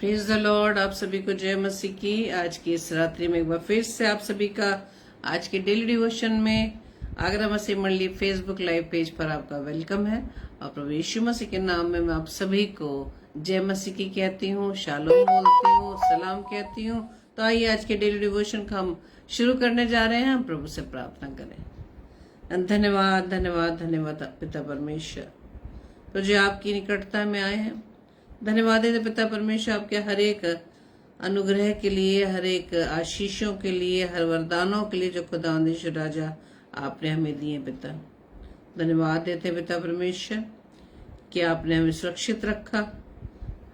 Praise the Lord. आप सभी को जय मसीह की। आज की इस रात्रि में एक बार फिर से आप सभी का आज के डेली डिवोशन में आगरा मसीह मंडली फेसबुक लाइव पेज पर आपका वेलकम है। और प्रभु यीशु मसीह के नाम में मैं आप सभी को जय मसीह की कहती हूँ, शालोम बोलती हूँ, सलाम कहती हूँ। तो आइए आज के डेली डिवोशन का हम शुरू करने जा रहे हैं। हम प्रभु से प्रार्थना करें। धन्यवाद धन्यवाद धन्यवाद पिता परमेश्वर, तो जो आपकी निकटता में आए हैं। धन्यवाद है पिता परमेश्वर आपके हर एक अनुग्रह के लिए, हर एक आशीषों के लिए, हर वरदानों के लिए जो खुदावंद राजा आपने हमें दिए। पिता धन्यवाद देते पिता परमेश्वर कि आपने हमें सुरक्षित रखा,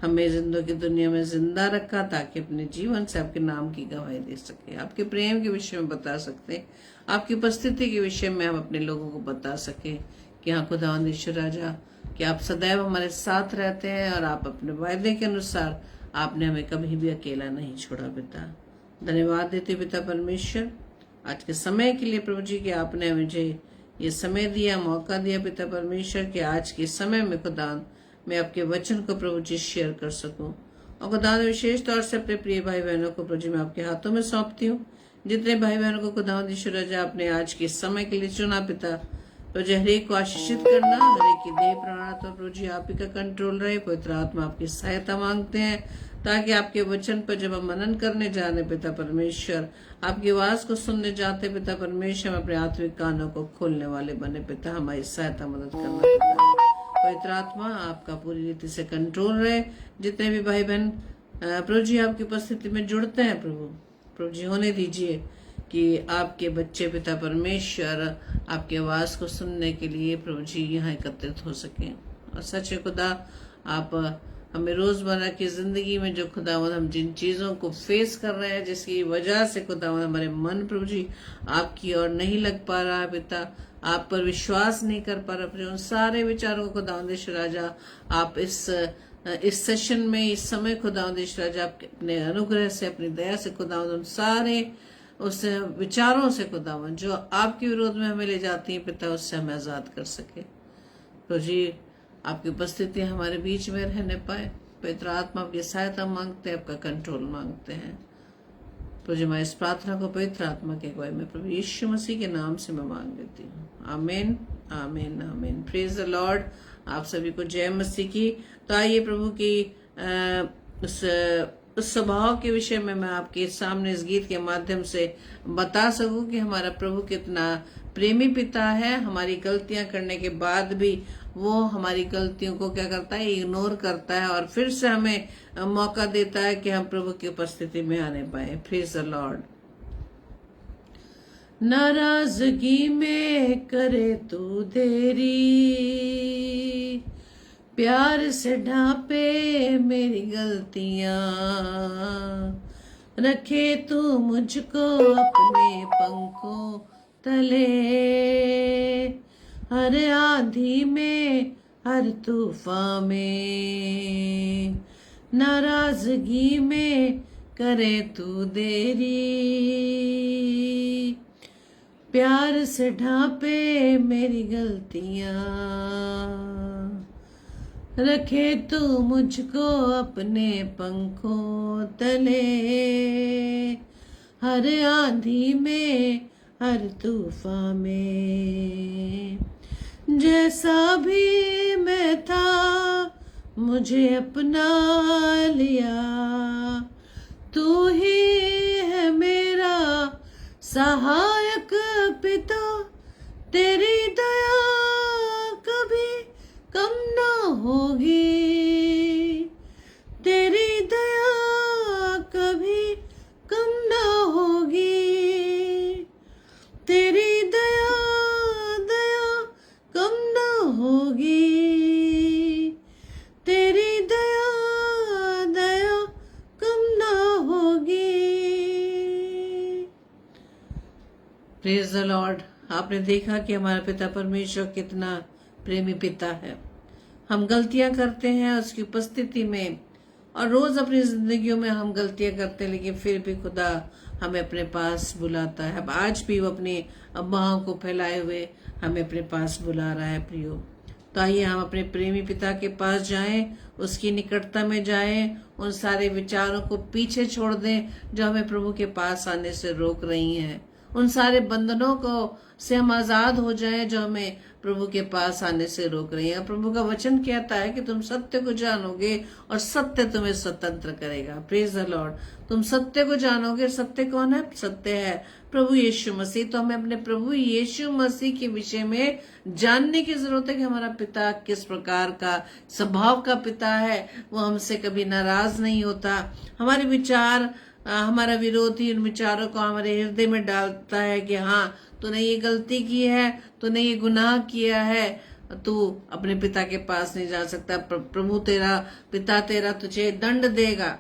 हमें जिंदों की दुनिया में जिंदा रखा, ताकि अपने जीवन से आपके नाम की गवाही दे सके, आपके प्रेम के विषय में बता सकते, आपकी उपस्थिति के विषय में हम अपने लोगों को बता सके कि हाँ खुदावंद राजा कि आप सदैव हमारे साथ रहते हैं और आप अपने वायदे के अनुसार आपने हमें कभी भी अकेला नहीं छोड़ा। पिता धन्यवाद देते पिता परमेश्वर आज के समय के लिए प्रभु जी कि आपने मुझे ये समय दिया, मौका दिया पिता परमेश्वर कि आज के समय में खुदा मैं आपके वचन को प्रभु जी शेयर कर सकूं। और खुदा विशेष तौर से अपने प्रिय भाई बहनों को प्रभु जी मैं आपके हाथों में सौंपती हूँ। जितने भाई बहनों को खुदा राजा आपने आज के समय के लिए चुना पिता, तो हरेक को आशीषित करना, हरेक की देह प्राण तो प्रभु जी आप ही का कंट्रोल रहे। पवित्र आत्मा आपकी सहायता मांगते हैं ताकि आपके वचन पर जब हम मनन करने जाने पिता परमेश्वर, आपकी आवाज को सुनने जाते पिता परमेश्वर, हम अपने आत्मिक कानों को खोलने वाले बने। पिता हमारी सहायता मदद करना पिता। पवित्र आत्मा आपका पूरी रीति से कंट्रोल रहे। जितने भी भाई बहन प्रभु जी आपकी उपस्थिति में जुड़ते हैं प्रभु जी होने दीजिए कि आपके बच्चे पिता परमेश्वर आपकी आवाज को सुनने के लिए प्रभु जी यहाँ एकत्रित हो सके। और सच खुदा आप हमें रोजमर्रा की जिंदगी में जो खुदावंद हम जिन चीजों को फेस कर रहे हैं, जिसकी वजह से खुदावंद हमारे मन प्रभु जी आपकी ओर नहीं लग पा रहा है पिता, आप पर विश्वास नहीं कर पा रहा, उन सारे विचारों को खुदावंद राजा आप इस सेशन में इस समय खुदावंद राजा आप अपने अनुग्रह से अपनी दया से खुदावंद उन सारे उस विचारों से खुदावन जो आपके विरोध में हमें ले जाती है पिता, उससे हमें आजाद कर सके। तो जी आपकी उपस्थिति हमारे बीच में रहने पाए। पवित्र आत्मा आपकी सहायता मांगते हैं, आपका कंट्रोल मांगते हैं। तो जी मैं इस प्रार्थना को पवित्र आत्मा के अगुवाई में प्रभु यीशु मसीह के नाम से मैं मांग लेती हूँ। आमीन आमीन आमीन। Praise the Lord. आप सभी को जय मसीह की। तो आइए प्रभु की उस स्वभाव के विषय में मैं आपके सामने इस गीत के माध्यम से बता सकूं कि हमारा प्रभु कितना प्रेमी पिता है। हमारी गलतियां करने के बाद भी वो हमारी गलतियों को क्या करता है, इग्नोर करता है और फिर से हमें मौका देता है कि हम प्रभु की उपस्थिति में आने पाए। Praise the Lord. नाराजगी में करे तू देरी, प्यार से ढांपे मेरी गलतियां, रखे तू मुझको अपने पंखों तले, हर आंधी में हर तूफान में, नाराजगी में करे तू देरी, प्यार से ढांपे मेरी गलतियां, रखे तू मुझको अपने पंखों तले, हर आंधी में हर तूफान में, जैसा भी मैं था मुझे अपना लिया, तू ही है मेरा सहायक पिता, तेरी दया कभी कम ना होगी, तेरी दया कभी कम ना होगी, तेरी दया कम ना होगी, तेरी दया कम ना होगी। Praise the Lord. आपने देखा कि हमारा पिता परमेश्वर कितना प्रेमी पिता है। हम गलतियां करते हैं उसकी उपस्थिति में, और रोज अपनी जिंदगियों में हम गलतियां करते हैं, लेकिन फिर भी खुदा हमें अपने पास बुलाता है। अब आज भी वो अपनी बाहों को फैलाए हुए हमें अपने पास बुला रहा है। प्रियो तो आइए हम अपने प्रेमी पिता के पास जाएं, उसकी निकटता में जाएं, उन सारे विचारों को पीछे छोड़ दें जो हमें प्रभु के पास आने से रोक रही हैं। उन सारे बंधनों को से हम आजाद हो जाएं जो हमें प्रभु के पास आने से रोक रही है। प्रभु का वचन कहता है कि तुम सत्य को जानोगे और सत्य तुम्हें स्वतंत्र करेगा। Praise the Lord. तुम सत्य को जानोगे। सत्य कौन है? सत्य है प्रभु यीशु मसीह। तो हमें अपने प्रभु यीशु मसीह के विषय में जानने की जरूरत है कि हमारा पिता किस प्रकार का स्वभाव का पिता है। वो हमसे कभी नाराज नहीं होता। हमारे विचार, हमारा विरोधी उन विचारों को हमारे हृदय में डालता है कि हाँ, तूने ये गलती की है, तूने ये गुनाह किया है, तू अपने पिता के पास नहीं जा सकता, प्रभु तेरा पिता तेरा तुझे दंड देगा।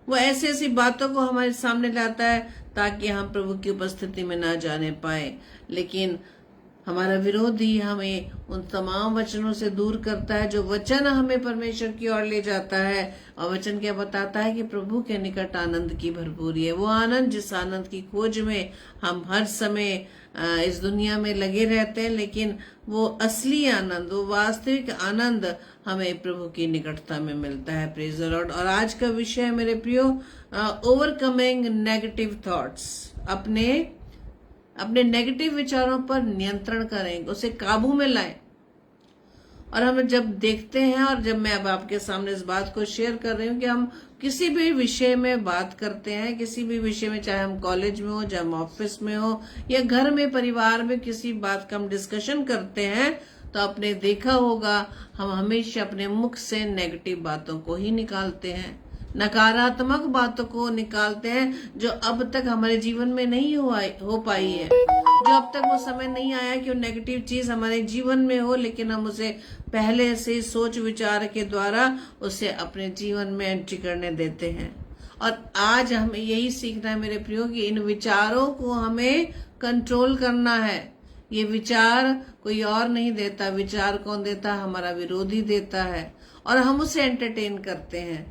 वो ऐसी ऐसी बातों को हमारे सामने लाता है ताकि हम प्रभु की उपस्थिति में ना जाने पाए। लेकिन हमारा विरोधी हमें उन तमाम वचनों से दूर करता है जो वचन हमें परमेश्वर की ओर ले जाता है। और वचन क्या बताता है कि प्रभु के निकट आनंद की भरपूरी है। वो आनंद, जिस आनंद की खोज में हम हर समय इस दुनिया में लगे रहते हैं, लेकिन वो असली आनंद, वो वास्तविक आनंद हमें प्रभु की निकटता में मिलता है। Praise the Lord. और आज का विषय है मेरे प्रियो, ओवरकमिंग नेगेटिव थॉट्स। अपने नेगेटिव विचारों पर नियंत्रण करें, उसे काबू में लाएं। और हम जब देखते हैं, और जब मैं अब आपके सामने इस बात को शेयर कर रही हूँ कि हम किसी भी विषय में बात करते हैं, किसी भी विषय में, चाहे हम कॉलेज में हो, चाहे हम ऑफिस में हो, या घर में परिवार में किसी बात का हम डिस्कशन करते हैं, तो आपने देखा होगा हम हमेशा अपने मुख से नेगेटिव बातों को ही निकालते हैं, नकारात्मक बातों को निकालते हैं जो अब तक हमारे जीवन में नहीं हो पाई है, जो अब तक वो समय नहीं आया कि वो नेगेटिव चीज हमारे जीवन में हो, लेकिन हम उसे पहले से सोच विचार के द्वारा उसे अपने जीवन में एंट्री करने देते हैं। और आज हमें यही सीखना है मेरे प्रियो कि इन विचारों को हमें कंट्रोल करना है। ये विचार कोई और नहीं देता, विचार कौन देता? हमारा विरोधी देता है, और हम उसे एंटरटेन करते हैं।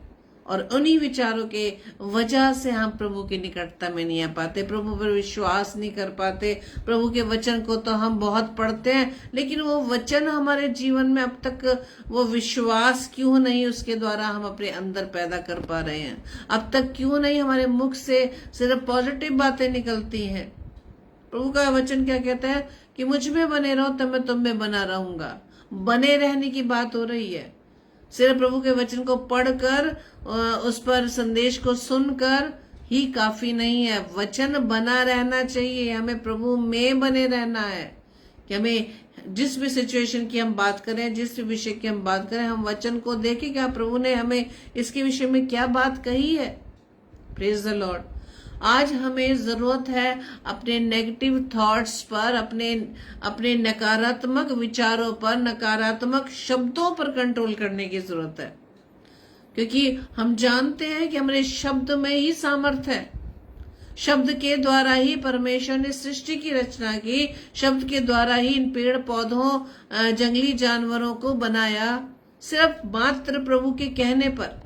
और उन्हीं विचारों के वजह से हम प्रभु की निकटता में नहीं आ पाते, प्रभु पर विश्वास नहीं कर पाते। प्रभु के वचन को तो हम बहुत पढ़ते हैं, लेकिन वो वचन हमारे जीवन में अब तक वो विश्वास क्यों नहीं उसके द्वारा हम अपने अंदर पैदा कर पा रहे हैं? अब तक क्यों नहीं हमारे मुख से सिर्फ पॉजिटिव बातें निकलती हैं? प्रभु का वचन क्या कहता है कि मुझ में बने रहो तो मैं तुम में बना रहूंगा। बने रहने की बात हो रही है। सिर्फ प्रभु के वचन को पढ़कर, उस पर संदेश को सुनकर ही काफी नहीं है। वचन बना रहना चाहिए। हमें प्रभु में बने रहना है कि हमें जिस भी सिचुएशन की हम बात करें, जिस भी विषय की हम बात करें, हम वचन को देखें क्या प्रभु ने हमें इसके विषय में क्या बात कही है। Praise the Lord. आज हमें जरूरत है अपने नेगेटिव थॉट्स पर, अपने नकारात्मक विचारों पर, नकारात्मक शब्दों पर कंट्रोल करने की जरूरत है, क्योंकि हम जानते हैं कि हमारे शब्द में ही सामर्थ्य है। शब्द के द्वारा ही परमेश्वर ने सृष्टि की रचना की, शब्द के द्वारा ही इन पेड़ पौधों, जंगली जानवरों को बनाया, सिर्फ मात्र प्रभु के कहने पर।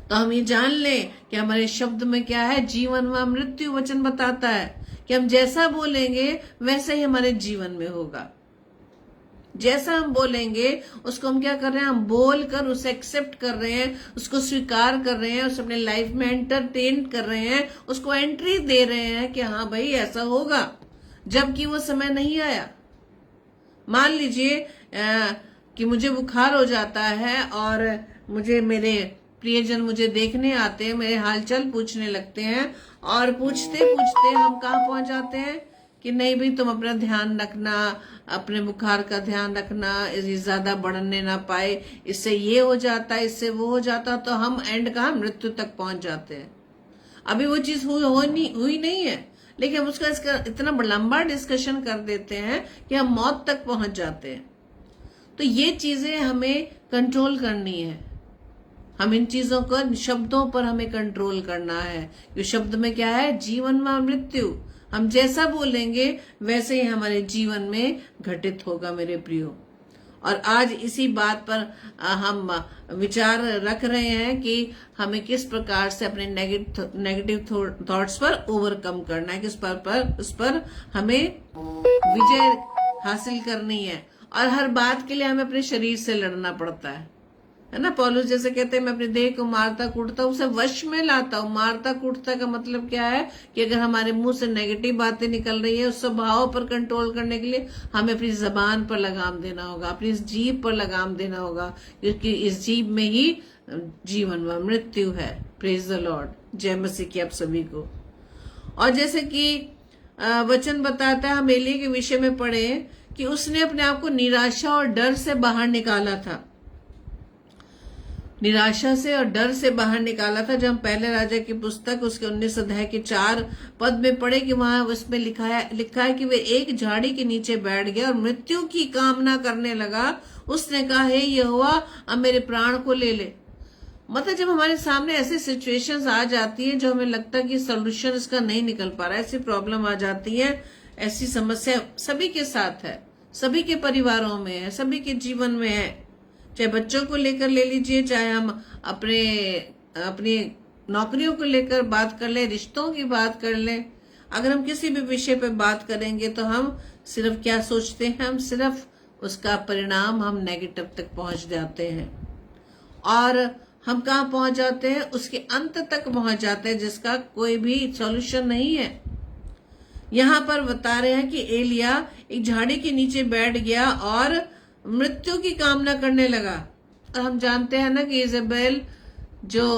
तो हम ये जान लें कि हमारे शब्द में क्या है, जीवन व मृत्यु। वचन बताता है कि हम जैसा बोलेंगे वैसे ही हमारे जीवन में होगा। जैसा हम बोलेंगे उसको हम क्या कर रहे हैं, हम बोल कर उसे एक्सेप्ट कर रहे हैं, उसको स्वीकार कर रहे हैं, उसे अपने लाइफ में एंटरटेन कर रहे हैं, उसको एंट्री दे रहे हैं कि हाँ भाई ऐसा होगा, जबकि वो समय नहीं आया। मान लीजिए कि मुझे बुखार हो जाता है और मुझे मेरे प्रियजन मुझे देखने आते हैं, मेरे हालचाल पूछने लगते हैं, और पूछते पूछते हम कहाँ पहुंच जाते हैं कि नहीं भाई तुम अपना ध्यान रखना, अपने बुखार का ध्यान रखना, ज्यादा बढ़ने ना पाए, इससे ये हो जाता है, इससे वो हो जाता, तो हम एंड कहाँ, मृत्यु तक पहुंच जाते हैं। अभी वो चीज हुई नहीं है, लेकिन हम उसका इसका इतना लंबा डिस्कशन कर देते हैं कि हम मौत तक पहुंच जाते हैं। तो ये चीजें हमें कंट्रोल करनी है। हम इन चीजों को, शब्दों पर हमें कंट्रोल करना है, कि शब्द में क्या है, जीवन में मृत्यु। हम जैसा बोलेंगे वैसे ही हमारे जीवन में घटित होगा मेरे प्रियो। और आज इसी बात पर हम विचार रख रहे हैं कि हमें किस प्रकार से अपने नेगेटिव थॉट्स पर ओवरकम करना है, उस पर हमें विजय हासिल करनी है। और हर बात के लिए हमें अपने शरीर से लड़ना पड़ता है ना। पौलुस जैसे कहते हैं, मैं अपने देह को मारता कूटता हूँ, उसे वश में लाता हूँ। मारता कूटता का मतलब क्या है कि अगर हमारे मुंह से नेगेटिव बातें निकल रही है, उस स्वभाव पर कंट्रोल करने के लिए हमें अपनी जबान पर लगाम देना होगा, अपनी इस जीभ पर लगाम देना होगा, क्योंकि इस जीभ में ही जीवन व मृत्यु है। प्रेज द लॉर्ड, जय मसीह की आप सभी को। और जैसे कि वचन बताता है, हम एलिया के विषय में पढ़े कि उसने अपने आप को निराशा और डर से बाहर निकाला था। निराशा से और डर से बाहर निकाला था। जब हम पहले राजा की पुस्तक उसके 19 अध्याय के 4 पद में पढ़े कि वहां उसमें लिखा है कि वे एक झाड़ी के नीचे बैठ गया और मृत्यु की कामना करने लगा। उसने कहा, हे यहोवा, अब मेरे प्राण को ले ले। मतलब जब हमारे सामने ऐसी सिचुएशंस आ जाती है जो हमें लगता है कि सोल्यूशन इसका नहीं निकल पा रहा है, ऐसी प्रॉब्लम आ जाती है, ऐसी समस्या सभी के साथ है, सभी के परिवारों में है, सभी के जीवन में है। चाहे बच्चों को लेकर ले लीजिए, चाहे हम अपनी नौकरियों को लेकर बात कर ले, रिश्तों की बात कर ले। अगर हम किसी भी विषय पर बात करेंगे तो हम सिर्फ क्या सोचते हैं, हम सिर्फ उसका परिणाम हम नेगेटिव तक पहुंच जाते हैं। और हम कहाँ पहुंच जाते हैं? उसके अंत तक पहुंच जाते हैं, जिसका कोई भी सॉल्यूशन नहीं है। यहाँ पर बता रहे हैं कि एलिया एक झाड़ी के नीचे बैठ गया और मृत्यु की कामना करने लगा। और हम जानते हैं ना कि इजेबेल जो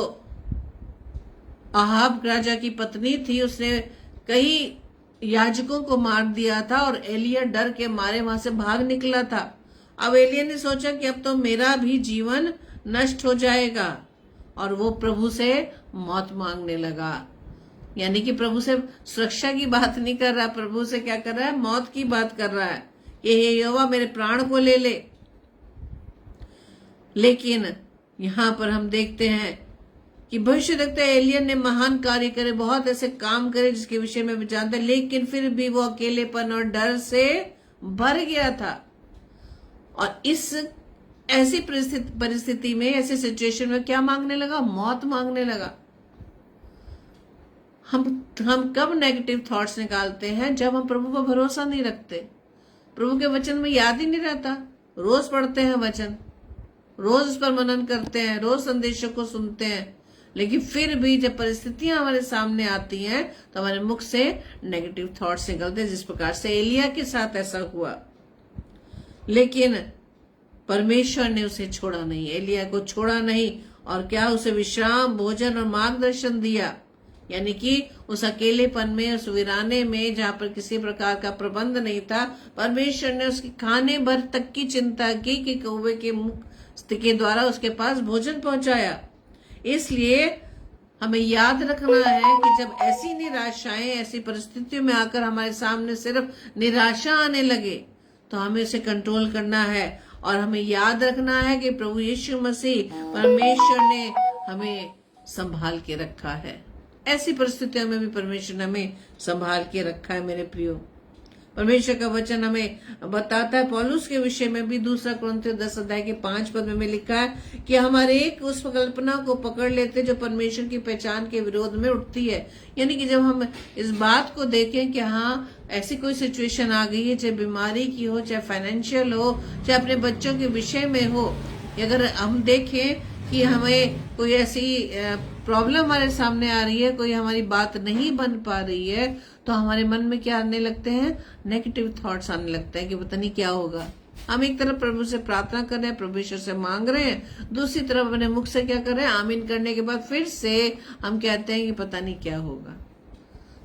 अहाब राजा की पत्नी थी, उसने कई याजकों को मार दिया था और एलिया डर के मारे वहां से भाग निकला था। अब एलिया ने सोचा कि अब तो मेरा भी जीवन नष्ट हो जाएगा, और वो प्रभु से मौत मांगने लगा। यानी कि प्रभु से सुरक्षा की बात नहीं कर रहा, प्रभु से क्या कर रहा है? मौत की बात कर रहा है। ये यहोवा मेरे प्राण को ले ले। लेकिन यहां पर हम देखते हैं कि भविष्य देखते हैं एलिया ने महान कार्य करे, बहुत ऐसे काम करे जिसके विषय में भी जानते हैं, लेकिन फिर भी वो अकेलेपन और डर से भर गया था। और इस ऐसी परिस्थिति में, ऐसी सिचुएशन में क्या मांगने लगा? मौत मांगने लगा। हम कब नेगेटिव थॉट्स निकालते हैं? जब हम प्रभु पर भरोसा नहीं रखते, प्रभु के वचन में याद ही नहीं रहता। रोज पढ़ते हैं वचन, रोज उस पर मनन करते हैं, रोज संदेशों को सुनते हैं, लेकिन फिर भी जब परिस्थितियां हमारे सामने आती हैं तो हमारे मुख से नेगेटिव थॉट्स निकलते हैं, जिस प्रकार से एलिया के साथ ऐसा हुआ। लेकिन परमेश्वर ने उसे छोड़ा नहीं, एलिया को छोड़ा नहीं, और क्या उसे विश्राम, भोजन और मार्गदर्शन दिया। यानी कि उस अकेलेपन में, उस वीराने में जहां पर किसी प्रकार का प्रबंध नहीं था, परमेश्वर ने उसके खाने भर तक की चिंता की कि कौवे के मुख के द्वारा उसके पास भोजन पहुंचाया। इसलिए हमें याद रखना है कि जब ऐसी निराशाएं, ऐसी परिस्थितियों में आकर हमारे सामने सिर्फ निराशा आने लगे तो हमें उसे कंट्रोल करना है। और हमें याद रखना है कि प्रभु यीशु मसीह, परमेश्वर ने हमें संभाल के रखा है। ऐसी परिस्थितियों में भी परमेश्वर ने हमें संभाल के रखा है। मेरे प्रियो, परमेश्वर का वचन हमें बताता है, पौलुस के विषय में भी 2 कुरिन्थियों 10 अध्याय के 5 पद में लिखा है कि हमारे एक उस कल्पना को पकड़ लेते जो परमेश्वर की पहचान के विरोध में उठती है। यानी कि जब हम इस बात को देखें कि हाँ, ऐसी कोई सिचुएशन आ गई है, चाहे बीमारी की हो, चाहे फाइनेंशियल हो, चाहे अपने बच्चों के विषय में हो, अगर हम देखें कि हमें कोई ऐसी प्रॉब्लम हमारे सामने आ रही है, कोई हमारी बात नहीं बन पा रही है, तो हमारे मन में क्या आने लगते हैं? नेगेटिव थॉट्स आने लगते हैं कि पता नहीं क्या होगा। हम एक तरफ प्रभु से प्रार्थना कर रहे हैं, परमेश्वर से मांग रहे हैं, दूसरी तरफ अपने मुख से क्या कर रहे हैं? आमीन करने के बाद फिर से हम कहते हैं कि पता नहीं क्या होगा।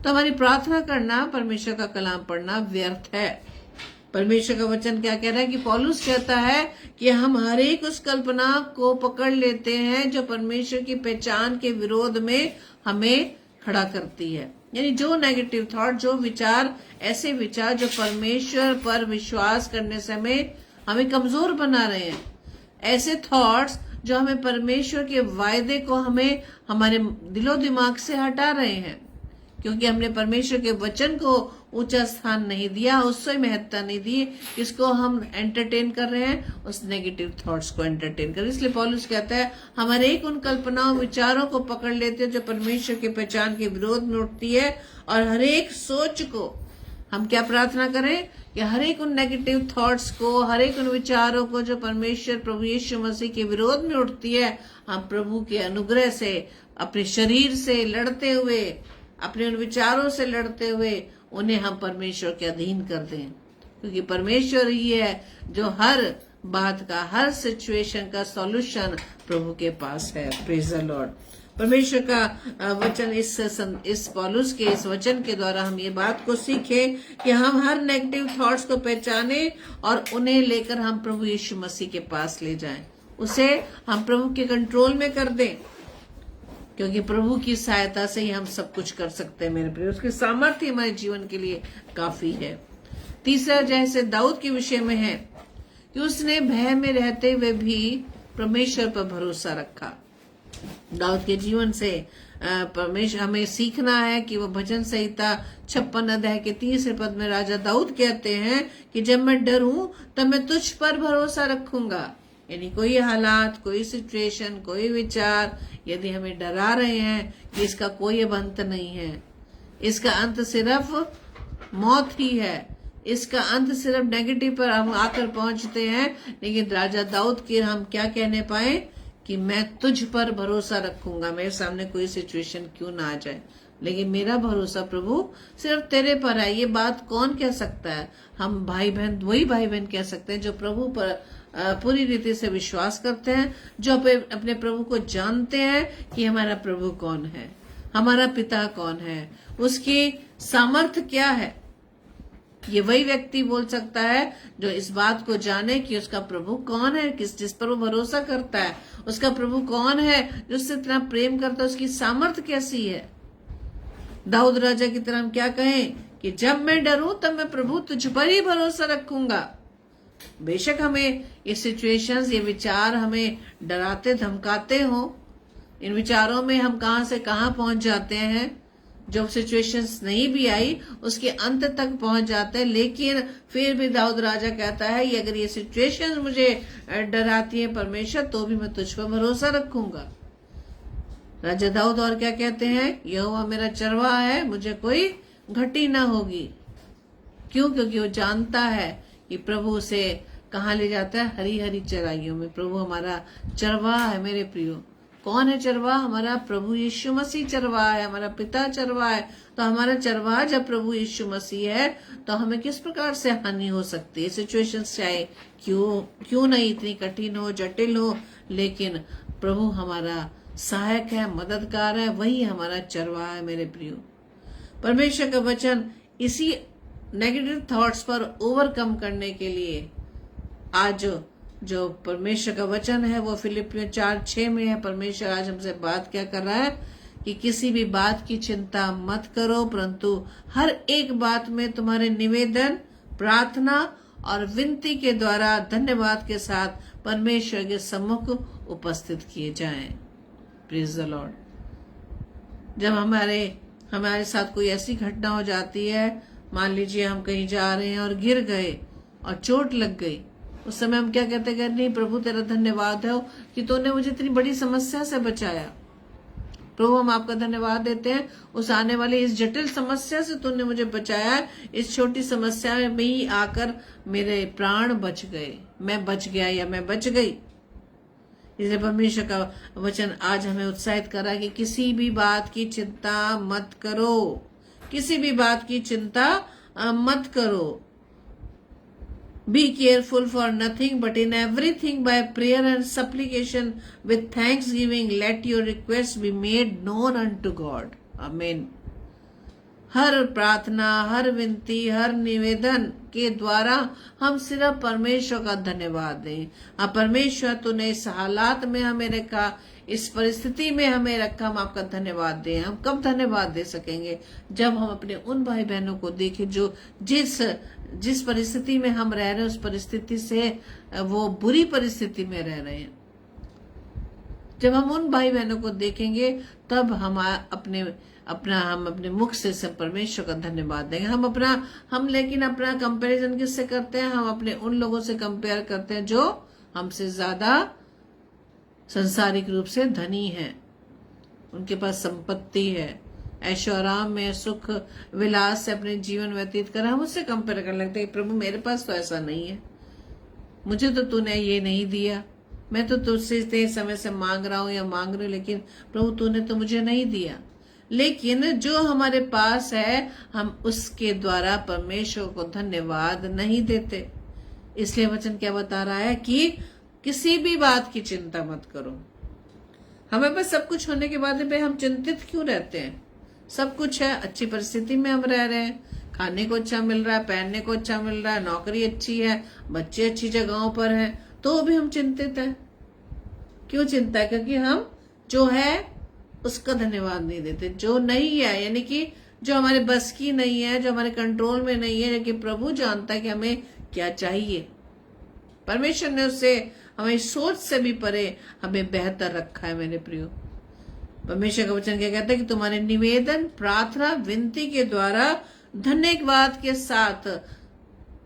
तो हमारी प्रार्थना करना, परमेश्वर का कलाम पढ़ना व्यर्थ है। परमेश्वर का वचन क्या कह रहा है कि पौलुस कहता है कि हम हर एक उस कल्पना को पकड़ लेते हैं जो परमेश्वर की पहचान के विरोध में हमें खड़ा करती है। यानी जो नेगेटिव थॉट, जो विचार, ऐसे विचार जो परमेश्वर पर विश्वास करने से हमें कमजोर बना रहे हैं, ऐसे थॉट्स जो हमें परमेश्वर के वायदे को हमें हमारे दिलो दिमाग से हटा रहे हैं, क्योंकि हमने परमेश्वर के वचन को ऊंचा स्थान नहीं दिया, उससे महत्ता नहीं दी, इसको हम एंटरटेन कर रहे हैं, उस नेगेटिव थॉट्स को एंटरटेन कर। इसलिए पौलुस कहता है हम हर एक उन कल्पनाओं, विचारों को पकड़ लेते हैं जो परमेश्वर की पहचान के विरोध में उठती है, और हर एक सोच को हम क्या प्रार्थना करें कि हर एक उन नेगेटिव थॉट्स को, हर एक उन विचारों को जो परमेश्वर प्रभु यीशु मसीह के विरोध में उठती है, हम प्रभु के अनुग्रह से, अपने शरीर से लड़ते हुए, अपने उन विचारों से लड़ते हुए उन्हें हम परमेश्वर के अधीन कर दें, क्योंकि परमेश्वर ही है जो हर बात का, हर सिचुएशन का सॉल्यूशन प्रभु के पास है। Praise the Lord. परमेश्वर का वचन, इस पौलुस के इस वचन के द्वारा हम ये बात को सीखें कि हम हर नेगेटिव थॉट्स को पहचाने और उन्हें लेकर हम प्रभु यीशु मसीह के पास ले जाएं, उसे हम प्रभु के कंट्रोल में कर दें, क्योंकि प्रभु की सहायता से ही हम सब कुछ कर सकते हैं मेरे प्रिय। उसकी सामर्थ्य हमारे जीवन के लिए काफी है। तीसरा जैसे दाऊद के विषय में है कि उसने भय में रहते हुए भी परमेश्वर पर भरोसा रखा। दाऊद के जीवन से परमेश्वर हमें सीखना है कि वो भजन संहिता 56 अध्याय के 30 पद में राजा दाऊद कहते हैं कि जब मैं डरूं तब मैं तुझ पर भरोसा रखूंगा। यानी कोई हालात, कोई सिचुएशन, कोई विचार यदि हमें डरा रहे हैं कि इसका कोई अब अंत नहीं है, इसका अंत सिर्फ मौत ही है, इसका अंत सिर्फ नेगेटिव पर हम आकर पहुंचते हैं, लेकिन राजा दाऊद की हम क्या कहने पाए कि मैं तुझ पर भरोसा रखूंगा। मेरे सामने कोई सिचुएशन क्यों ना आ जाए, लेकिन मेरा भरोसा प्रभु सिर्फ तेरे पर है। ये बात कौन कह सकता है? हम भाई बहन, वही भाई बहन कह सकते हैं जो प्रभु पर पूरी रीति से विश्वास करते हैं, जो अपने प्रभु को जानते हैं कि हमारा प्रभु कौन है, हमारा पिता कौन है, उसकी सामर्थ्य क्या है। ये वही व्यक्ति बोल सकता है जो इस बात को जाने कि उसका प्रभु कौन है, जिस पर वो भरोसा करता है, उसका प्रभु कौन है जो उससे इतना प्रेम करता है, उसकी सामर्थ्य कैसी है। दाऊद राजा की तरह हम क्या कहें कि जब मैं डरूं तब मैं प्रभु तुझ पर ही भरोसा रखूंगा। बेशक हमें ये सिचुएशंस, ये विचार हमें डराते धमकाते हो, इन विचारों में हम कहां से कहां पहुंच जाते हैं, जब सिचुएशंस नहीं भी आई उसके अंत तक पहुंच जाते हैं, लेकिन फिर भी दाऊद राजा कहता है कि अगर ये सिचुएशंस मुझे डराती है परमेश्वर, तो भी मैं तुझ पर भरोसा रखूंगा। राजा दाऊद और क्या कहते हैं? यहोवा मेरा चरवाहा है, मुझे कोई घटी ना होगी। क्यों? क्योंकि वो जानता है कि प्रभु उसे कहाँ ले जाता है, हरी हरी चराइयों में। प्रभु हमारा चरवाहा है मेरे प्रियो। कौन है चरवाहा? हमारा प्रभु यीशु मसीह चरवाहा है, हमारा पिता चरवाहा है। तो हमारा चरवाहा जब प्रभु यीशु मसीह है तो हमें किस प्रकार से हानि हो सकती है। सिचुएशंस चाहे क्यों नहीं इतनी कठिन हो, जटिल हो, लेकिन प्रभु हमारा सहायक है, मददगार है, वही हमारा चरवाहा है मेरे प्रियो। परमेश्वर का वचन इसी नेगेटिव थॉट्स पर ओवरकम करने के लिए आज जो परमेश्वर का वचन है वो फिलिपियों 4:6 में है। परमेश्वर आज हमसे बात क्या कर रहा है कि किसी भी बात की चिंता मत करो, परंतु हर एक बात में तुम्हारे निवेदन, प्रार्थना और विनती के द्वारा धन्यवाद के साथ परमेश्वर के सम्मुख उपस्थित किए जाएं। Praise the Lord. जब हमारे साथ कोई ऐसी घटना हो जाती है, मान लीजिए हम कहीं जा रहे हैं और गिर गए और चोट लग गई, उस समय हम क्या कहते हैं? नहीं प्रभु तेरा धन्यवाद है कि तूने मुझे इतनी बड़ी समस्या से बचाया। प्रभु हम आपका धन्यवाद देते हैं, उस आने वाली इस जटिल समस्या से तूने मुझे बचाया। इस छोटी समस्या में ही आकर मेरे प्राण बच गए, मैं बच गया या मैं बच गई। इसलिए परमेश्वर का वचन आज हमें उत्साहित कर रहा है कि किसी भी बात की चिंता मत करो, किसी भी बात की चिंता मत करो। Be careful for nothing, but in everything by prayer and supplication with thanksgiving let your requests be made known unto God. Amen. हर प्रार्थना, हर विनती, हर निवेदन के द्वारा हम सिर्फ परमेश्वर का धन्यवाद दें। हाँ परमेश्वर तूने इस हालात में हमें रखा, इस परिस्थिति में हमें रखा, हम आपका धन्यवाद दें। हम कब धन्यवाद दे सकेंगे? जब हम अपने उन भाई बहनों को देखें जो जिस परिस्थिति में हम रह रहे हैं, उस परिस्थिति से वो बुरी परिस्थिति में रह रहे हैं। जब हम उन भाई बहनों को देखेंगे तब हम अपने मुख से सब परमेश्वर का धन्यवाद देंगे। हम लेकिन अपना कंपैरिजन किससे करते हैं? हम अपने उन लोगों से कंपेयर करते हैं जो हमसे ज्यादा सांसारिक रूप से धनी है, उनके पास संपत्ति है, ऐशो आराम में, सुख विलास से अपने जीवन व्यतीत कर, हम उससे कंपेयर करने लगते हैं, प्रभु मेरे पास तो ऐसा नहीं है, मुझे तो तूने ये नहीं दिया, मैं तो तुझसे इतने समय से मांग रहा हूं या मांग रही हूँ, लेकिन प्रभु तूने तो मुझे नहीं दिया। लेकिन जो हमारे पास है हम उसके द्वारा परमेश्वर को धन्यवाद नहीं देते। इसलिए वचन क्या बता रहा है कि किसी भी बात की चिंता मत करो। हमें पास सब कुछ होने के बाद भी हम चिंतित क्यों रहते हैं? सब कुछ है, अच्छी परिस्थिति में हम रह रहे हैं, खाने को अच्छा मिल रहा है, पहनने को अच्छा मिल रहा है, नौकरी अच्छी है, बच्चे अच्छी जगहों पर हैं, तो भी हम चिंतित हैं। क्यों चिंता है? क्योंकि हम जो है उसका धन्यवाद नहीं देते। जो नहीं है, यानी कि जो हमारे बस की नहीं है, जो हमारे कंट्रोल में नहीं है, लेकिन प्रभु जानता है कि हमें क्या चाहिए। परमेश्वर ने उससे हमें सोच से भी परे हमें बेहतर रखा है। मेरे प्रियो, परमेश्वर का वचन क्या कहता है कि तुम्हारे निवेदन, प्रार्थना, विनती के द्वारा धन्यवाद के साथ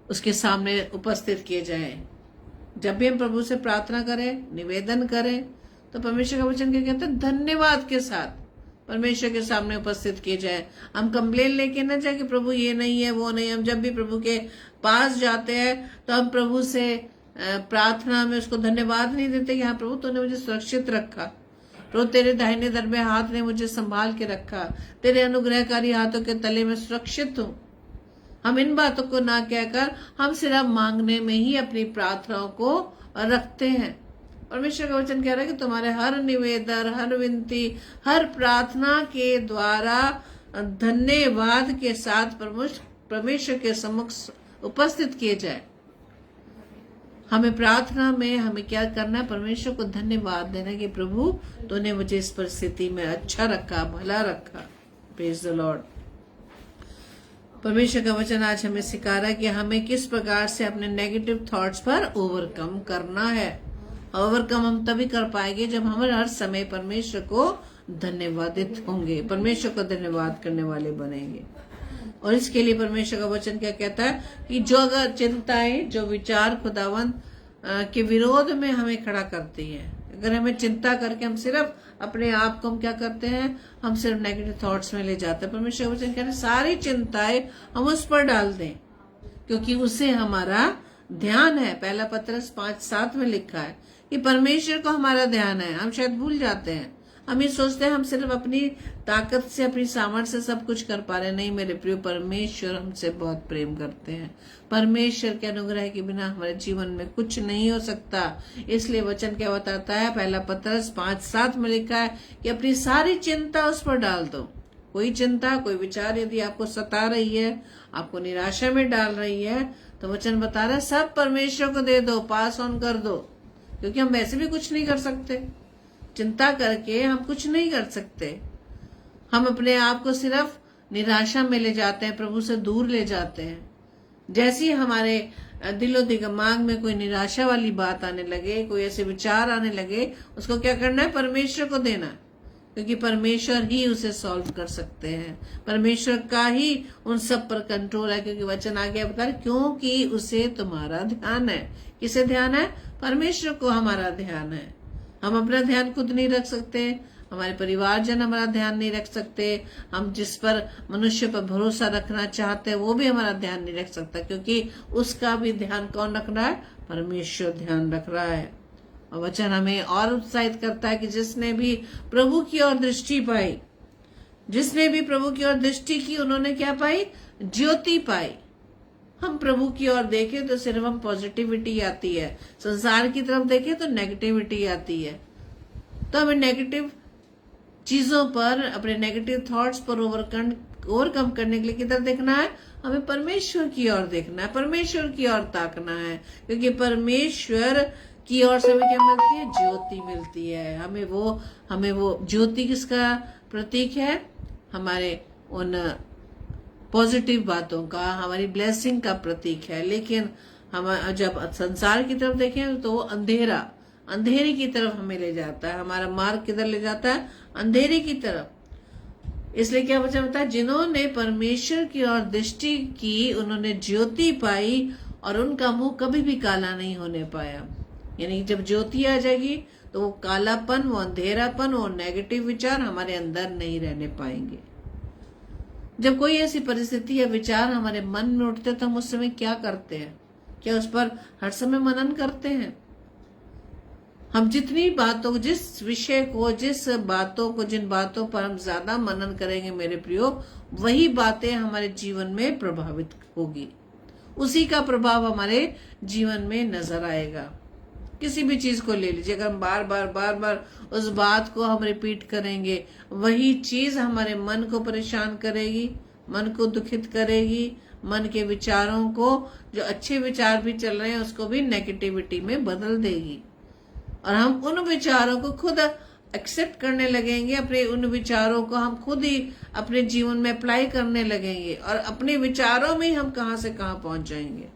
उसके सामने उपस्थित किए जाएं। जब भी हम प्रभु से प्रार्थना करें, निवेदन करें, तो परमेश्वर का वचन क्या कहता है? धन्यवाद के साथ परमेश्वर के सामने उपस्थित किए जाए। हम कंप्लेन लेके ना जाए कि प्रभु ये नहीं है, वो नहीं। हम जब भी प्रभु के पास जाते हैं तो हम प्रभु से प्रार्थना में उसको धन्यवाद नहीं देते कि हाँ प्रभु तूने मुझे सुरक्षित रखा, प्रभु तेरे दाहिने दरबे हाथ ने मुझे संभाल के रखा, तेरे अनुग्रहकारी हाथों के तले में सुरक्षित हूँ। हम इन बातों को ना कहकर हम सिर्फ मांगने में ही अपनी प्रार्थनाओं को रखते हैं। परमेश्वर का वचन कह रहा है कि तुम्हारे हर निवेदन, हर विनती, हर प्रार्थना के द्वारा धन्यवाद के साथ परमेश्वर के सम्मुख उपस्थित किए जाए। हमें प्रार्थना में हमें क्या करना है? परमेश्वर को धन्यवाद देना कि प्रभु तूने मुझे इस परिस्थिति में अच्छा रखा, भला रखा। Praise the Lord. परमेश्वर का वचन आज हमें सिखा रहा है कि हमें किस प्रकार से अपने नेगेटिव थॉट्स पर ओवरकम करना है। ओवरकम हम तभी कर पाएंगे जब हम हर समय परमेश्वर को धन्यवादित होंगे, परमेश्वर को धन्यवाद करने वाले बनेंगे। और इसके लिए परमेश्वर का वचन क्या कहता है कि जो अगर चिंताएं, जो विचार खुदावंत के विरोध में हमें खड़ा करती है, अगर हमें चिंता करके हम सिर्फ अपने आप को हम क्या करते हैं, हम सिर्फ नेगेटिव थॉट्स में ले जाते हैं। परमेश्वर का वचन कहता है सारी चिंताएं हम उस पर डाल दें, क्योंकि उससे हमारा ध्यान है। पहला पत्रस 5:7 में लिखा है कि परमेश्वर को हमारा ध्यान है। हम शायद भूल जाते हैं, हम ये सोचते हैं हम सिर्फ अपनी ताकत से, अपनी सामर्थ्य से सब कुछ कर पा रहे हैं। नहीं मेरे प्रिय, परमेश्वर हमसे बहुत प्रेम करते हैं। परमेश्वर के अनुग्रह के बिना हमारे जीवन में कुछ नहीं हो सकता। इसलिए वचन क्या बताता है? पहला पत्रस 5:7 में लिखा है कि अपनी सारी चिंता उस पर डाल दो। कोई चिंता, कोई विचार यदि आपको सता रही है, आपको निराशा में डाल रही है, तो वचन बता रहा है सब परमेश्वर को दे दो, पास ऑन कर दो, क्योंकि हम वैसे भी कुछ नहीं कर सकते। चिंता करके हम कुछ नहीं कर सकते। हम अपने आप को सिर्फ निराशा में ले जाते हैं, प्रभु से दूर ले जाते हैं। जैसे ही हमारे दिलो दिमाग में कोई निराशा वाली बात आने लगे, कोई ऐसे विचार आने लगे, उसको क्या करना है? परमेश्वर को देना, क्योंकि परमेश्वर ही उसे सॉल्व कर सकते हैं। परमेश्वर का ही उन सब पर कंट्रोल है, क्योंकि वचन आगे बता रहे क्योंकि उसे तुम्हारा ध्यान है। किसे ध्यान है? परमेश्वर को हमारा ध्यान है। हम अपना ध्यान खुद नहीं रख सकते, हमारे परिवारजन हमारा ध्यान नहीं रख सकते, हम जिस पर मनुष्य पर भरोसा रखना चाहते हैं वो भी हमारा ध्यान नहीं रख सकता, क्योंकि उसका भी ध्यान कौन रख रहा है? परमेश्वर ध्यान रख रहा है। और वचन हमें और उत्साहित करता है कि जिसने भी प्रभु की ओर दृष्टि पाई, जिसने भी प्रभु की ओर दृष्टि की, उन्होंने क्या पाई? ज्योति पाई। हम प्रभु की ओर देखें तो सिर्फ हम पॉजिटिविटी आती है, संसार की तरफ देखें तो नेगेटिविटी आती है। तो हमें नेगेटिव चीजों पर, अपने नेगेटिव थॉट्स पर ओवरकम करने के लिए किधर देखना है? हमें परमेश्वर की ओर देखना है, परमेश्वर की ओर ताकना है, क्योंकि परमेश्वर की ओर से हमें क्या मिलती है? ज्योति मिलती है। हमें वो ज्योति किसका प्रतीक है? हमारे उन पॉजिटिव बातों का, हमारी ब्लेसिंग का प्रतीक है। लेकिन हम जब संसार की तरफ देखें तो वो अंधेरे की तरफ हमें ले जाता है। हमारा मार्ग किधर ले जाता है? अंधेरे की तरफ। इसलिए क्या वचन बताया? जिन्होंने परमेश्वर की ओर दृष्टि की, उन्होंने ज्योति पाई और उनका मुंह कभी भी काला नहीं होने पाया। यानी जब ज्योति आ जाएगी तो वो कालापन, वो अंधेरापन, वो नेगेटिव विचार हमारे अंदर नहीं रहने पाएंगे। जब कोई ऐसी परिस्थिति या विचार हमारे मन में उठते हैं तो हम उस समय क्या करते हैं? क्या उस पर हर समय मनन करते हैं? हम जितनी बातों, जिस विषय को, जिन बातों पर हम ज्यादा मनन करेंगे मेरे प्रियो, वही बातें हमारे जीवन में प्रभावित होगी, उसी का प्रभाव हमारे जीवन में नजर आएगा। किसी भी चीज को ले लीजिए, अगर हम बार बार उस बात को हम रिपीट करेंगे, वही चीज हमारे मन को परेशान करेगी, मन को दुखित करेगी, मन के विचारों को, जो अच्छे विचार भी चल रहे हैं उसको भी नेगेटिविटी में बदल देगी, और हम उन विचारों को खुद एक्सेप्ट करने लगेंगे। अपने उन विचारों को हम खुद ही अपने जीवन में अप्लाई करने लगेंगे, और अपने विचारों में हम कहां से कहां पहुंच जाएंगे।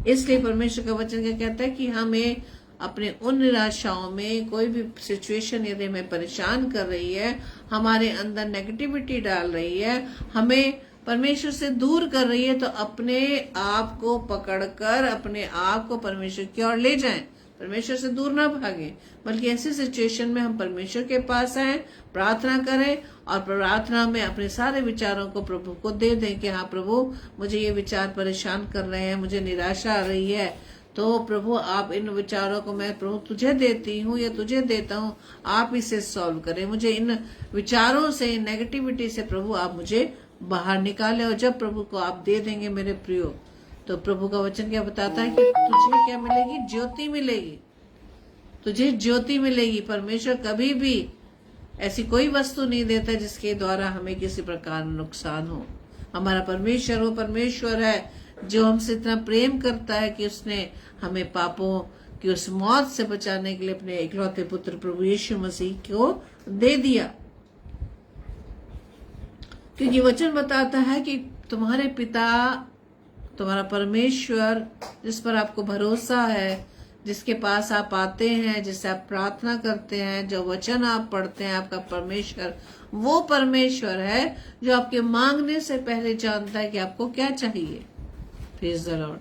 इसलिए परमेश्वर का वचन क्या कहता है कि हमें अपने उन निराशाओं में, कोई भी सिचुएशन यदि हमें परेशान कर रही है, हमारे अंदर नेगेटिविटी डाल रही है, हमें परमेश्वर से दूर कर रही है, तो अपने आप को पकड़कर अपने आप को परमेश्वर की ओर ले जाएं। परमेश्वर से दूर ना भागें, बल्कि ऐसी सिचुएशन में हम परमेश्वर के पास आए, प्रार्थना करें, और प्रार्थना में अपने सारे विचारों को प्रभु को दे दें कि हाँ प्रभु, मुझे ये विचार परेशान कर रहे हैं, मुझे निराशा आ रही है, तो प्रभु आप इन विचारों को मैं प्रभु तुझे देती हूँ या तुझे देता हूँ, आप इसे सॉल्व करें। मुझे इन विचारों से, इन नेगेटिविटी से प्रभु आप मुझे बाहर निकाले। और जब प्रभु को आप दे देंगे मेरे प्रियो, तो प्रभु का वचन क्या बताता है कि तुझे क्या मिलेगी? ज्योति मिलेगी, तुझे ज्योति मिलेगी। परमेश्वर कभी भी ऐसी कोई वस्तु नहीं देता जिसके द्वारा हमें किसी प्रकार नुकसान हो। हमारा परमेश्वर वो परमेश्वर है जो हमसे इतना प्रेम करता है कि उसने हमें पापों की उस मौत से बचाने के लिए अपने इकलौते पुत्र प्रभु यीशु मसीह को दे दिया। क्योंकि वचन बताता है कि तुम्हारे पिता, तुम्हारा परमेश्वर, जिस पर आपको भरोसा है, जिसके पास आप आते हैं, जिससे आप प्रार्थना करते हैं, जो वचन आप पढ़ते हैं, आपका परमेश्वर वो परमेश्वर है जो आपके मांगने से पहले जानता है कि आपको क्या चाहिए। Praise the Lord.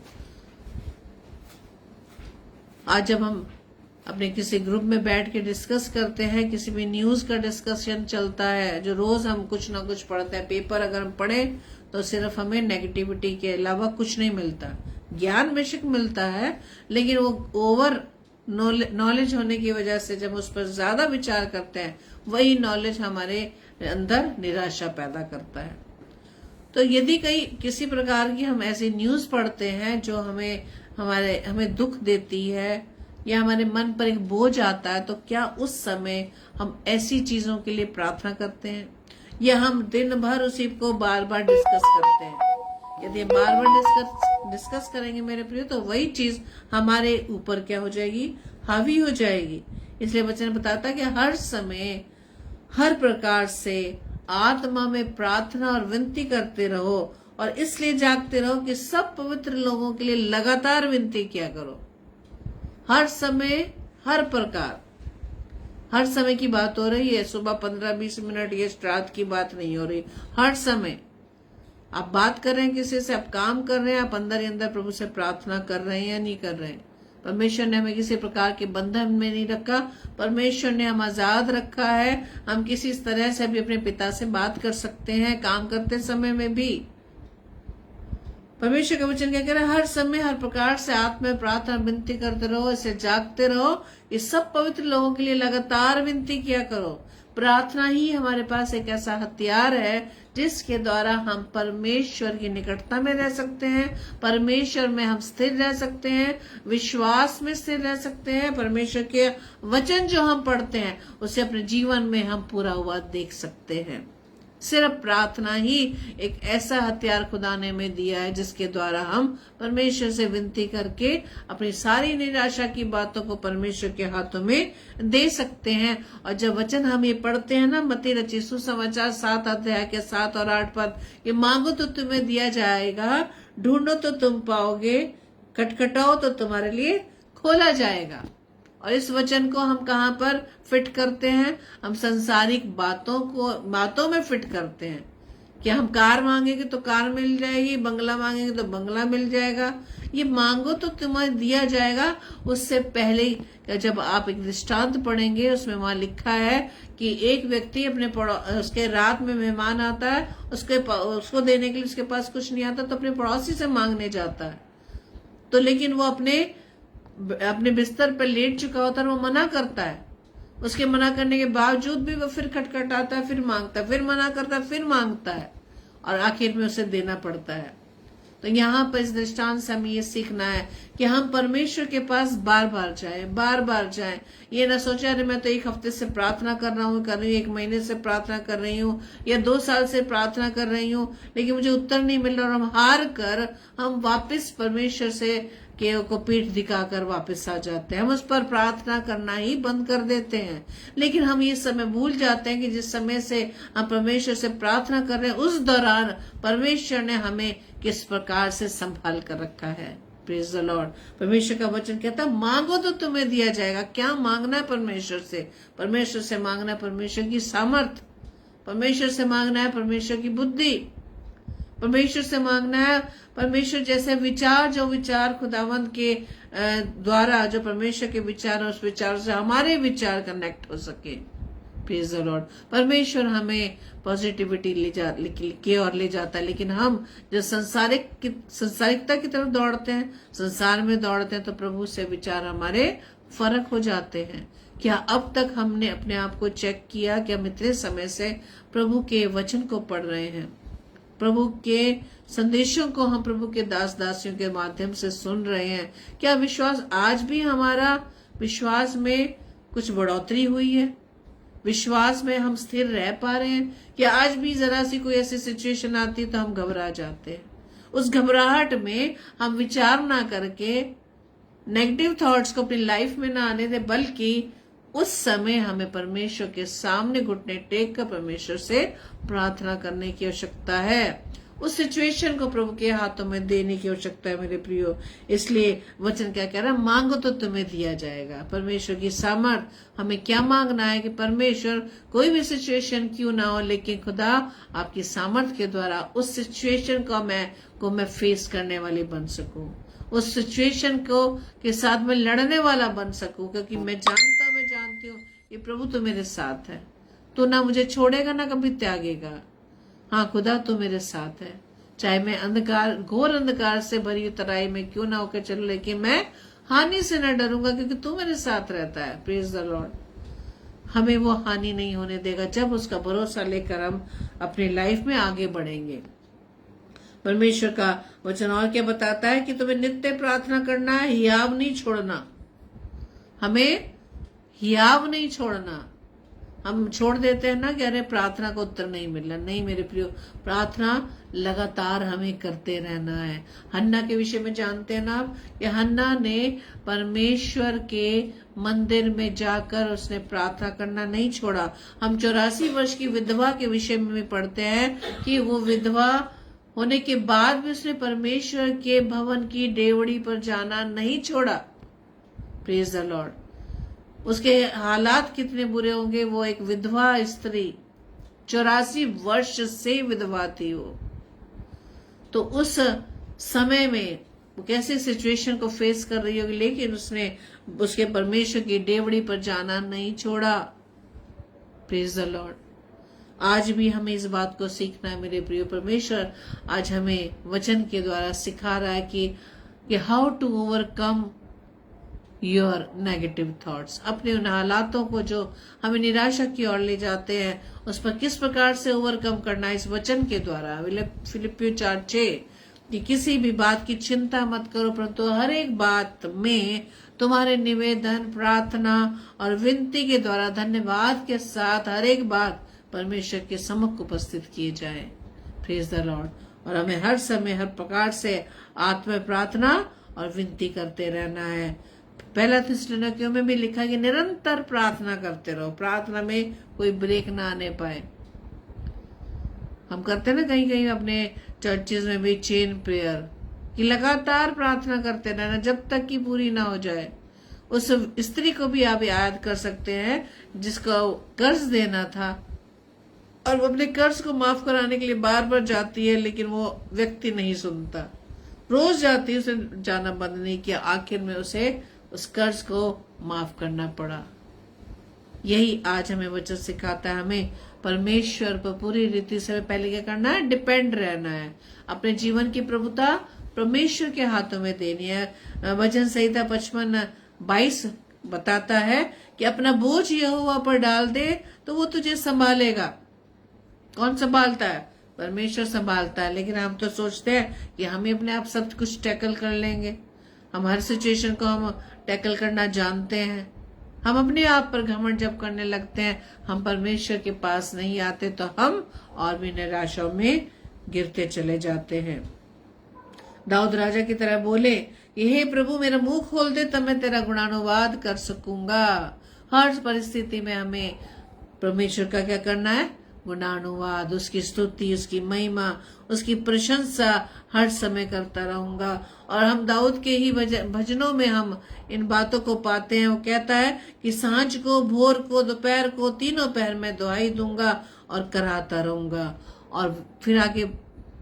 आज जब हम अपने किसी ग्रुप में बैठ के डिस्कस करते हैं, किसी भी न्यूज का डिस्कशन चलता है, जो रोज हम कुछ ना कुछ पढ़ते हैं, पेपर अगर हम पढ़ें तो सिर्फ हमें नेगेटिविटी के अलावा कुछ नहीं मिलता। ज्ञान बेशक मिलता है, लेकिन वो ओवर नॉलेज होने की वजह से जब उस पर ज्यादा विचार करते हैं, वही नॉलेज हमारे अंदर निराशा पैदा करता है। तो यदि किसी प्रकार की हम ऐसी न्यूज पढ़ते हैं जो हमें दुख देती है या हमारे मन पर एक बोझ आता है, तो क्या उस समय हम ऐसी चीजों के लिए प्रार्थना करते हैं, या हम दिन भर उसी को बार बार डिस्कस करते हैं? यदि हम बार बार डिस्कस करेंगे मेरे प्रिय, तो वही चीज हमारे ऊपर क्या हो जाएगी? हावी हो जाएगी। इसलिए वचन बताता है कि हर समय, हर प्रकार से आत्मा में प्रार्थना और विनती करते रहो, और इसलिए जागते रहो कि सब पवित्र लोगों के लिए लगातार विनती किया करो। हर समय, हर प्रकार, हर समय की बात हो रही है। सुबह 15-20 मिनट, ये रात की बात नहीं हो रही। हर समय आप बात कर रहे हैं किसी से, आप काम कर रहे हैं, आप अंदर ही अंदर प्रभु से प्रार्थना कर रहे हैं या नहीं कर रहे हैं। परमेश्वर ने हमें किसी प्रकार के बंधन में नहीं रखा, परमेश्वर ने हम आजाद रखा है। हम किसी तरह से भी अपने पिता से बात कर सकते हैं, काम करते समय में भी। परमेश्वर का वचन क्या कह रहा है? हर समय, हर प्रकार से आत्मा में प्रार्थना विनती करते रहो, इसे जागते रहो। ये सब पवित्र लोगों के लिए लगातार विनती किया करो। प्रार्थना ही हमारे पास एक ऐसा हथियार है जिसके द्वारा हम परमेश्वर की निकटता में रह सकते हैं, परमेश्वर में हम स्थिर रह सकते हैं, विश्वास में स्थिर रह सकते हैं। परमेश्वर के वचन जो हम पढ़ते हैं उसे अपने जीवन में हम पूरा हुआ देख सकते हैं। सिर्फ प्रार्थना ही एक ऐसा हथियार खुदा ने हमें दिया है जिसके द्वारा हम परमेश्वर से विनती करके अपनी सारी निराशा की बातों को परमेश्वर के हाथों में दे सकते हैं। और जब वचन हम ये पढ़ते हैं ना, मत्ती रचित सुसमाचार 7 अध्याय के 7 और 8 पद, कि मांगो तो तुम्हें दिया जाएगा, ढूंढो तो तुम पाओगे, खटखटाओ तो तुम्हारे लिए खोला जाएगा। और इस वचन को हम कहाँ पर फिट करते हैं? हम संसारिक बातों में फिट करते हैं कि हम कार मांगेंगे तो कार मिल जाएगी, बंगला मांगेंगे तो बंगला मिल जाएगा। ये मांगो तो तुम्हें दिया जाएगा। उससे पहले जब आप एक दृष्टांत पढ़ेंगे, उसमें वहां लिखा है कि एक व्यक्ति अपने उसके रात में मेहमान आता है, उसको देने के लिए उसके पास कुछ नहीं आता, तो अपने पड़ोसी से मांगने जाता है। तो लेकिन वो अपने बिस्तर पर लेट चुका होता है, वो मना करता है। उसके मना करने के बावजूद भी वो फिर खटखटाता है, फिर मांगता है, फिर मना करता है, फिर मांगता है, और आखिर में उसे देना पड़ता है। तो यहाँ पर इस दृष्टांत से हमें ये सीखना है कि हम परमेश्वर के पास बार बार जाएं। ये ना सोचा अरे मैं तो एक हफ्ते से प्रार्थना कर रहा हूँ, 1 महीने से प्रार्थना कर रही हूँ, या 2 साल से प्रार्थना कर रही हूँ, लेकिन मुझे उत्तर नहीं मिल रहा, और हम हार कर हम वापस परमेश्वर से को पीठ दिखाकर वापस आ जाते हैं। हम उस पर प्रार्थना करना ही बंद कर देते हैं। लेकिन हम ये समय भूल जाते हैं कि जिस समय से हम परमेश्वर से प्रार्थना कर रहे हैं, उस दौरान परमेश्वर ने हमें किस प्रकार से संभाल कर रखा है। Praise the Lord. परमेश्वर का वचन कहता है मांगो तो तुम्हें दिया जाएगा। क्या मांगना है परमेश्वर से? परमेश्वर से मांगना है परमेश्वर की सामर्थ, परमेश्वर से मांगना है परमेश्वर की बुद्धि, परमेश्वर से मांगना है परमेश्वर जैसे विचार, जो विचार खुदावंद के द्वारा, जो परमेश्वर के विचार है, उस विचार से हमारे विचार कनेक्ट हो सके। Praise the Lord. परमेश्वर हमें पॉजिटिविटी की ओर ले जाता है, लेकिन हम जो संसारिकता की तरफ दौड़ते हैं, संसार में दौड़ते हैं, तो प्रभु से विचार हमारे फर्क हो जाते हैं। क्या अब तक हमने अपने आप को चेक किया कि हम इतने समय से प्रभु के वचन को पढ़ रहे हैं, प्रभु के संदेशों को हम प्रभु के दास दासियों के माध्यम से सुन रहे हैं? क्या विश्वास आज भी हमारा विश्वास में कुछ बढ़ोतरी हुई है? विश्वास में हम स्थिर रह पा रहे हैं? क्या आज भी जरा सी कोई ऐसी सिचुएशन आती है तो हम घबरा जाते हैं? उस घबराहट में हम विचार ना करके नेगेटिव थॉट्स को अपनी लाइफ में ना आने दे, बल्कि उस समय हमें परमेश्वर के सामने घुटने टेक कर परमेश्वर से प्रार्थना करने की आवश्यकता है। उस सिचुएशन को प्रभु के हाथों में देने की आवश्यकता है मेरे प्रियो। इसलिए वचन क्या कह रहा है? मांगो तो तुम्हें दिया जाएगा। परमेश्वर की सामर्थ। हमें क्या मांगना है कि परमेश्वर, कोई भी सिचुएशन क्यों ना हो, लेकिन खुदा आपकी सामर्थ के द्वारा उस सिचुएशन को मैं फेस करने वाली बन सकूं, उस सिचुएशन को के साथ मैं लड़ने वाला बन सकूं, क्योंकि मैं जानती हूँ ये प्रभु तो मेरे साथ है। तो ना मुझे छोड़ेगा ना कभी त्यागेगा। हाँ खुदा तो मेरे साथ है, चाहे मैं घोर अंधकार से भरी तराई में क्यों ना होकर चलूं, लेकिन मैं हानि से न डरूंगा, क्योंकि तू मेरे साथ रहता है। Praise the Lord. हमें वो हानि नहीं होने देगा जब उसका भरोसा लेकर हम अपनी लाइफ में आगे बढ़ेंगे। परमेश्वर का वचन और क्या बताता है कि तुम्हें नित्य प्रार्थना करना है, हियाव नहीं छोड़ना। हमें हियाव नहीं छोड़ना। हम छोड़ देते हैं ना कि अरे प्रार्थना को उत्तर नहीं मिल रहा। नहीं मेरे प्रियो, प्रार्थना लगातार हमें करते रहना है। हन्ना के विषय में जानते हैं ना आप, कि हन्ना ने परमेश्वर के मंदिर में जाकर उसने प्रार्थना करना नहीं छोड़ा। हम 84 वर्ष की विधवा के विषय में भी पढ़ते हैं कि वो विधवा होने के बाद भी उसने परमेश्वर के भवन की डेवड़ी पर जाना नहीं छोड़ा। Praise the Lord. उसके हालात कितने बुरे होंगे। वो एक विधवा स्त्री, 84 वर्ष से विधवा थी वो। तो उस समय में वो कैसे सिचुएशन को फेस कर रही होगी, लेकिन उसने उसके परमेश्वर की डेवड़ी पर जाना नहीं छोड़ा। Praise the Lord. आज भी हमें इस बात को सीखना है मेरे प्रिय। परमेश्वर आज हमें वचन के द्वारा सिखा रहा है कि how to overcome your negative thoughts. अपने उन हालातों को जो हमें निराशा की ओर ले जाते हैं, उस पर किस प्रकार से ओवरकम करना है इस वचन के द्वारा। फिलिपियो 4:6 कि किसी भी बात की चिंता मत करो, परंतु हर एक बात में तुम्हारे निवेदन, प्रार्थना और विनती के द्वारा धन्यवाद के साथ हर एक बात परमेश्वर के सम्मुख उपस्थित किए जाए। Praise the Lord. और हमें हर समय हर प्रकार से आत्म प्रार्थना और विनती करते रहना है। पहला थिस्सलुनीकियों में भी लिखा कि निरंतर प्रार्थना करते रहो, प्रार्थना में कोई ब्रेक ना आने पाए। हम करते ना कहीं कहीं अपने चर्चेज में भी चेन प्रेयर, कि लगातार प्रार्थना करते रहना जब तक कि पूरी ना हो जाए। उस स्त्री को भी आप याद कर सकते हैं जिसको कर्ज देना था, और वो अपने कर्ज को माफ कराने के लिए बार बार जाती है, लेकिन वो व्यक्ति नहीं सुनता। रोज जाती है, उसे जाना बंद नहीं किया, आखिर में उसे उस कर्ज को माफ करना पड़ा। यही आज हमें वचन सिखाता है, हमें परमेश्वर पर पूरी रीति से पहले क्या करना है, डिपेंड रहना है। अपने जीवन की प्रभुता परमेश्वर के हाथों में देनी है। वचन संहिता 55:22 बताता है कि अपना बोझ यहोवा पर डाल दे तो वो तुझे संभालेगा। कौन संभालता है? परमेश्वर संभालता है। लेकिन हम तो सोचते हैं कि हम ही अपने आप सब कुछ टैकल कर लेंगे, हम हर सिचुएशन को हम टैकल करना जानते हैं। हम अपने आप पर घमंड जब करने लगते हैं, हम परमेश्वर के पास नहीं आते, तो हम और भी निराशा में गिरते चले जाते हैं। दाऊद राजा की तरह बोले, हे प्रभु मेरा मुंह खोल दे तब मैं तेरा गुणानुवाद कर सकूंगा। हर परिस्थिति में हमें परमेश्वर का क्या करना है, गुणानुवाद, उसकी स्तुति, उसकी महिमा, उसकी प्रशंसा हर समय करता रहूंगा। और हम दाऊद के ही भजनों में हम इन बातों को पाते हैं। वो कहता है कि सांझ को, भोर को, दोपहर को, तीनों पहर में दुहाई दूंगा और कराता रहूंगा। और फिर आगे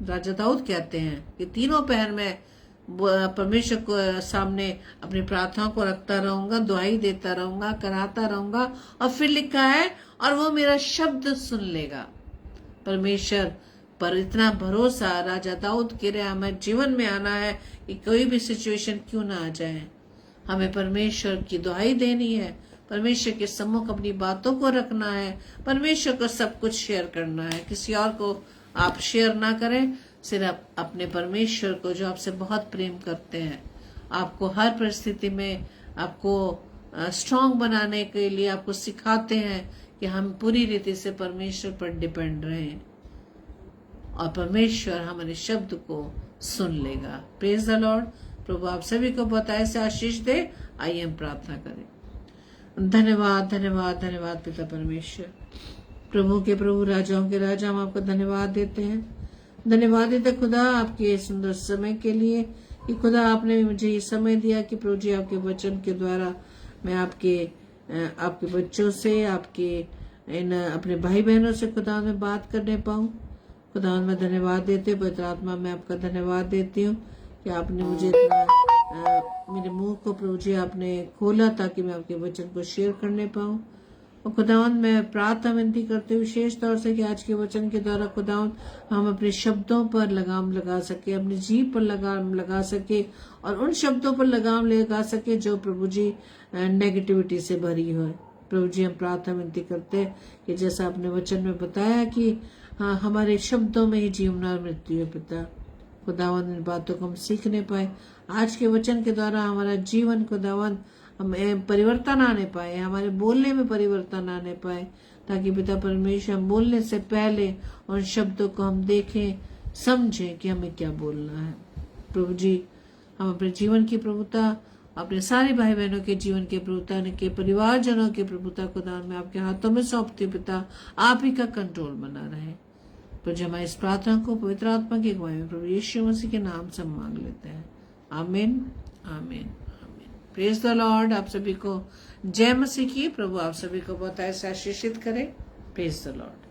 राजा दाऊद कहते हैं कि तीनों पहर में परमेश्वर को सामने अपनी प्रार्थनाओं को रखता रहूंगा, दुहाई देता रहूंगा, कराता रहूंगा। और फिर लिखा है, और वो मेरा शब्द सुन लेगा। परमेश्वर पर इतना भरोसा राजा दाऊद के लिए हमें जीवन में आना है कि कोई भी सिचुएशन क्यों ना आ जाए, हमें परमेश्वर की दुहाई देनी है, परमेश्वर के सम्मुख अपनी बातों को रखना है, परमेश्वर को सब कुछ शेयर करना है। किसी और को आप शेयर ना करें, सिर्फ अपने परमेश्वर को जो आपसे बहुत प्रेम करते हैं। आपको हर परिस्थिति में आपको स्ट्रांग बनाने के लिए आपको सिखाते हैं कि हम पूरी रीति से परमेश्वर पर डिपेंड रहें, और परमेश्वर हमारे शब्द को सुन लेगा। Praise the Lord. प्रभु आप सभी को बताए से आशीष दे। आइए हम प्रार्थना करें। धन्यवाद धन्यवाद धन्यवाद पिता परमेश्वर, प्रभु के प्रभु, राजाओं के राजा, हम आपको धन्यवाद देते हैं। धन्यवाद देते खुदा आपके सुंदर समय के लिए कि खुदा आपने मुझे ये समय दिया कि प्रभु जी आपके वचन के द्वारा मैं आपके बच्चों से, आपके इन अपने भाई बहनों से खुदा में बात करने पाऊँ। खुदा मैं धन्यवाद देते, पवित्र आत्मा मैं आपका धन्यवाद देती हूँ कि आपने मुझे इतना मेरे मुंह को प्रभु जी आपने खोला ताकि मैं आपके वचन को शेयर करने पाऊँ। और खुदावंद मैं प्रार्थना विनती करते हुए विशेष तौर से कि आज के वचन के द्वारा खुदावंद हम अपने शब्दों पर लगाम लगा सके, अपनी जीभ पर लगाम लगा सके, और उन शब्दों पर लगाम लगा सके जो प्रभु जी नेगेटिविटी से भरी हो। प्रभु जी हम प्रार्थना विनती करते हैं कि जैसा आपने वचन में बताया कि हाँ, हमारे शब्दों में ही जीवन और मृत्यु है। पिता खुदावंद इन बातों को हम सीखने पाए, आज के वचन के द्वारा हमारा जीवन खुदावंद हमें परिवर्तन आने पाए, हमारे बोलने में परिवर्तन आने पाए, ताकि पिता परमेश्वर हम बोलने से पहले उन शब्दों को हम देखें, समझें कि हमें क्या बोलना है। प्रभु जी हम अपने जीवन की प्रभुता, अपने सारे भाई बहनों के जीवन की प्रभुता, के परिवारजनों की प्रभुता खुदा में आपके हाथों में सौंपती। पिता आप ही का कंट्रोल बना रहे। प्रभु हमारी इस प्रार्थना को पवित्र आत्मा की अगुवाई में प्रभु यीशु मसीह के नाम से मांग लेते हैं। आमीन आमीन। Praise the Lord. आप सभी को जय मसीह की। प्रभु आप सभी को बहुत ऐसे आशीषित करे। Praise the Lord.